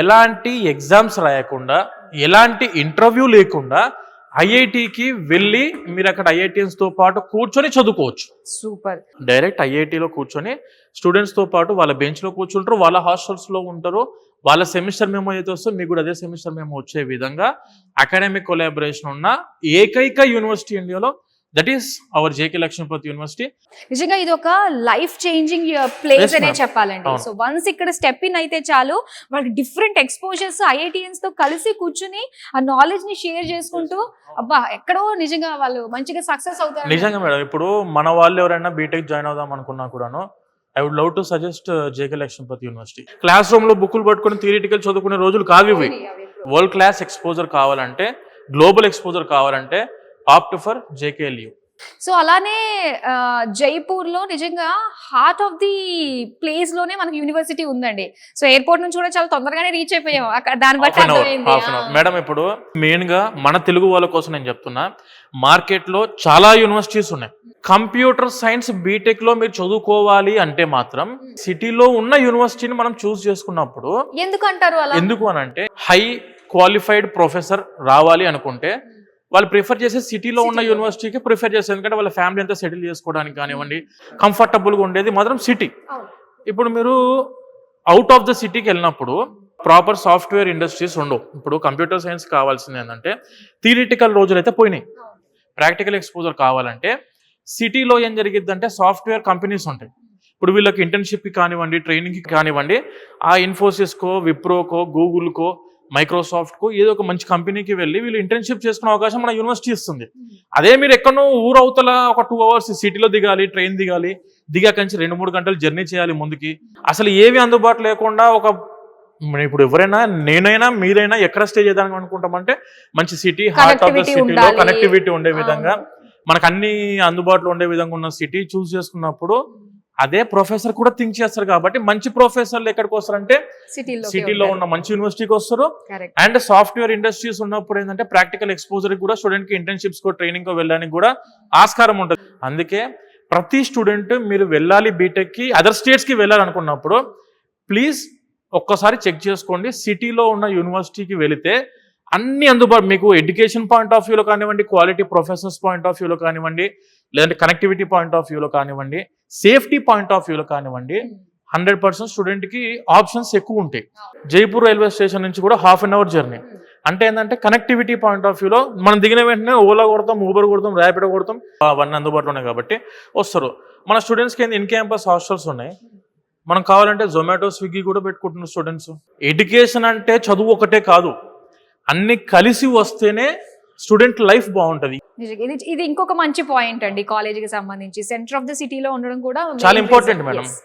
ఎలాంటి ఎగ్జామ్స్ రాయకుండా, ఎలాంటి ఇంటర్వ్యూ లేకుండా ఐఐటికి వెళ్ళి మీరు అక్కడ ఐఐటియన్స్ తో పాటు కూర్చొని చదువుకోవచ్చు. సూపర్. డైరెక్ట్ ఐఐటిలో కూర్చొని స్టూడెంట్స్ తో పాటు వాళ్ళ బెంచ్ లో కూర్చుంటారు, వాళ్ళ హాస్టల్స్ లో ఉంటారు. వాళ్ళ సెమిస్టర్ మేము అయితే వస్తే మీకు కూడా అదే సెమిస్టర్ మేము వచ్చే విధంగా అకాడమిక్ కొలాబరేషన్ ఉన్న ఏకైక యూనివర్సిటీ ఇండియాలో, that is our JK Lakshmipati university. నిజంగా ఇది ఒక లైఫ్ చేంజింగ్ ప్లేస్ అనే చెప్పాలండి. అవును. సో వన్స్ ఇక్కడ స్టెప్ ఇన్ అయితే చాలు, వాళ్ళకి డిఫరెంట్ ఎక్స్పోజర్స్ ఐఐటియన్స్ తో కలిసి కూర్చుని ఆ నాలెడ్జ్ ని షేర్ చేసుకుంటూ అబ్బా ఎక్కడో నిజంగా వాళ్ళు మంచిగా సక్సెస్ అవుతారు. నిజంగా మేడం, ఇప్పుడు మన వాళ్ళు ఎవరైనా బీటెక్ జాయిన్ అవుదాం అనుకున్నా కూడాను I would love to suggest JK Lakshmipati university. Class room లో బుక్కులు పట్టుకుని థియరిటికల్ చదువుకునే రోజులు కావు ఇవి. వరల్డ్ క్లాస్ ఎక్స్పోజర్ కావాలంటే, గ్లోబల్ ఎక్స్పోజర్ కావాలంటే ఆప్ట్ ఫర్ జేకేఎల్యూ. సో అలానే జైపూర్ లో నిజంగా హార్ట్ ఆఫ్ ది ప్లేస్ లోనే మనకి యూనివర్సిటీ ఉందండి. సో ఎయిర్పోర్ట్ నుంచి కూడా చాలా తొందరగానే రీచ్ అయిపోయాం అక్కడ. దాన్ని బట్టి అర్థమైంది. మేడం, ఇప్పుడు మెయిన్ గా మన తెలుగు వాళ్ళ కోసం నేను చెప్తున్నా, మార్కెట్ లో చాలా యూనివర్సిటీస్ ఉన్నాయి. కంప్యూటర్ సైన్స్ బీటెక్ లో మీరు చదువుకోవాలి అంటే మాత్రం సిటీలో ఉన్న యూనివర్సిటీని మనం చూస్ చేసుకున్నప్పుడు ఎందుకంటారు అలా? ఎందుకు అని అంటే హై క్వాలిఫైడ్ ప్రొఫెసర్ రావాలి అనుకుంటే వాళ్ళు ప్రిఫర్ చేసే సిటీలో ఉన్న యూనివర్సిటీకి ప్రిఫర్ చేస్తారు. ఎందుకంటే వాళ్ళ ఫ్యామిలీ అంతా సెటిల్ చేసుకోవడానికి కానివ్వండి, కంఫర్టబుల్గా ఉండేది మాత్రం సిటీ. ఇప్పుడు మీరు అవుట్ ఆఫ్ ద సిటీకి వెళ్ళినప్పుడు ప్రాపర్ సాఫ్ట్వేర్ ఇండస్ట్రీస్ ఉండవు. ఇప్పుడు కంప్యూటర్ సైన్స్ కావాల్సింది ఏంటంటే థియరిటికల్ రోజులు అయితే పోయినాయి. ప్రాక్టికల్ ఎక్స్పోజర్ కావాలంటే సిటీలో ఏం జరిగిద్దంటే సాఫ్ట్వేర్ కంపెనీస్ ఉంటాయి. ఇప్పుడు వీళ్ళకి ఇంటర్న్షిప్కి కానివ్వండి, ట్రైనింగ్కి కానివ్వండి, ఆ ఇన్ఫోసిస్కో, విప్రోకో, గూగుల్కో, మైక్రోసాఫ్ట్కో ఏదో ఒక మంచి కంపెనీకి వెళ్ళి వీళ్ళు ఇంటర్న్షిప్ చేసుకునే అవకాశం మన యూనివర్సిటీ ఇస్తుంది. అదే మీరు ఎక్కడో ఊరు అవతల ఒక 2 hours సిటీలో దిగాలి, ట్రైన్ దిగాలి, దిగాక నుంచి 2-3 గంటలు జర్నీ చేయాలి ముందుకి. అసలు ఏవి అందుబాటు లేకుండా ఇప్పుడు ఎవరైనా, నేనైనా మీరైనా ఎక్కడ స్టే చేద్దాం అనుకుంటామంటే మంచి సిటీ, హార్ట్ ఆఫ్ ద సిటీలో కనెక్టివిటీ ఉండే విధంగా, మనకు అన్ని అందుబాటులో ఉండే విధంగా ఉన్న సిటీ చూస్ చేసుకున్నప్పుడు అదే ప్రొఫెసర్ కూడా థింక్ చేస్తారు. కాబట్టి మంచి ప్రొఫెసర్లు ఎక్కడికి వస్తారంటే సిటీలో ఉన్న మంచి యూనివర్సిటీకి వస్తారు. అండ్ సాఫ్ట్వేర్ ఇండస్ట్రీస్ ఉన్నప్పుడు ఏంటంటే ప్రాక్టికల్ ఎక్స్పోజర్ కూడా స్టూడెంట్ కి ఇంటర్న్షిప్స్ కో, ట్రైనింగ్ కో వెళ్ళడానికి కూడా ఆస్కారం ఉంటుంది. అందుకే ప్రతి స్టూడెంట్ మీరు వెళ్ళాలి బీటెక్ కి, అదర్ స్టేట్స్ కి వెళ్ళాలనుకున్నప్పుడు ప్లీజ్ ఒక్కసారి చెక్ చేసుకోండి. సిటీలో ఉన్న యూనివర్సిటీకి వెళితే అన్ని అందుబాటు, మీకు ఎడ్యుకేషన్ పాయింట్ ఆఫ్ వ్యూలో కానివ్వండి, క్వాలిటీ ప్రొఫెసర్స్ పాయింట్ ఆఫ్ వ్యూలో కానివ్వండి, లేదంటే కనెక్టివిటీ పాయింట్ ఆఫ్ వ్యూలో కానివ్వండి, సేఫ్టీ పాయింట్ ఆఫ్ వ్యూలో కానివ్వండి, 100% స్టూడెంట్ కి ఆప్షన్స్ ఎక్కువ ఉంటాయి. జైపూర్ రైల్వే స్టేషన్ నుంచి కూడా 1/2 hour జర్నీ. అంటే ఏంటంటే కనెక్టివిటీ పాయింట్ ఆఫ్ వ్యూలో మనం దిగిన వెంటనే ఓలా కొడతాం, ఊబర్ కొడతాం, ర్యాపిడో కొడతాం, అవన్నీ అందుబాటులో ఉన్నాయి కాబట్టి వస్తారు. మన స్టూడెంట్స్కి ఏంది ఇన్ క్యాంపస్ హాస్టల్స్ ఉన్నాయి. మనం కావాలంటే జొమాటో, స్విగ్గీ కూడా పెట్టుకుంటున్న స్టూడెంట్స్. ఎడ్యుకేషన్ అంటే చదువు ఒకటే కాదు, అన్ని కలిసి వస్తేనే స్టూడెంట్ లైఫ్ బాగుంటది. ఇది ఇంకొక మంచి పాయింట్ అండి. కాలేజీకి సంబంధించి సెంటర్ ఆఫ్ ద సిటీలో ఉండడం కూడా చాలా ఇంపార్టెంట్ మేడం.